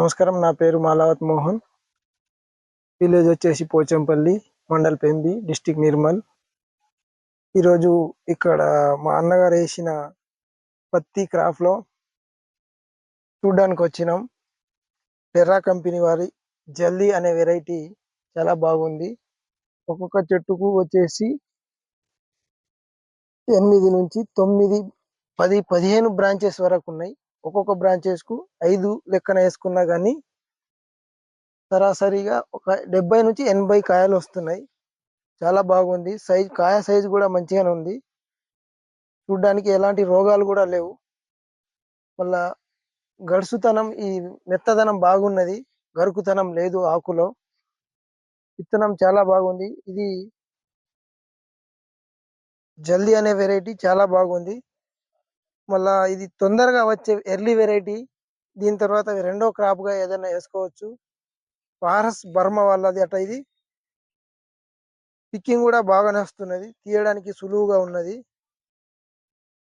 నమస్కారం. నా పేరు మాలావత్ మోహన్. విలేజ్ వచ్చేసి పోచంపల్లి, మండల్ పెంబి, డిస్టిక్ నిర్మల్. ఈరోజు ఇక్కడ మా అన్నగారు వేసిన పత్తి క్రాప్ లో చూడడానికి వచ్చినాం. టెర్రా కంపెనీ వారి జల్దీ అనే వెరైటీ చాలా బాగుంది. ఒక్కొక్క చెట్టుకు వచ్చేసి 8 నుంచి 9, 10, 15 బ్రాంచెస్ వరకు ఉన్నాయి. ఒక్కొక్క బ్రాంచెస్ కు 5 లెక్కన వేసుకున్నా కానీ సరాసరిగా ఒక 70 నుంచి 80 కాయలు వస్తున్నాయి. చాలా బాగుంది. కాయ సైజు కూడా మంచిగానే ఉంది. చూడ్డానికి ఎలాంటి రోగాలు కూడా లేవు. మళ్ళా గడుసుతనం, ఈ మెత్తదనం బాగున్నది. గరుకుతనం లేదు ఆకులో. విత్తనం చాలా బాగుంది. ఇది జల్దీ అనే వెరైటీ చాలా బాగుంది. మళ్ళా ఇది తొందరగా వచ్చే ఎర్లీ వెరైటీ. దీని తర్వాత రెండో క్రాప్ గా ఏదైనా వేసుకోవచ్చు. పారస్ బర్మ వాళ్ళది అట. ఇది పిక్కింగ్ కూడా బాగానే వస్తున్నది. తీయడానికి సులువుగా ఉన్నది.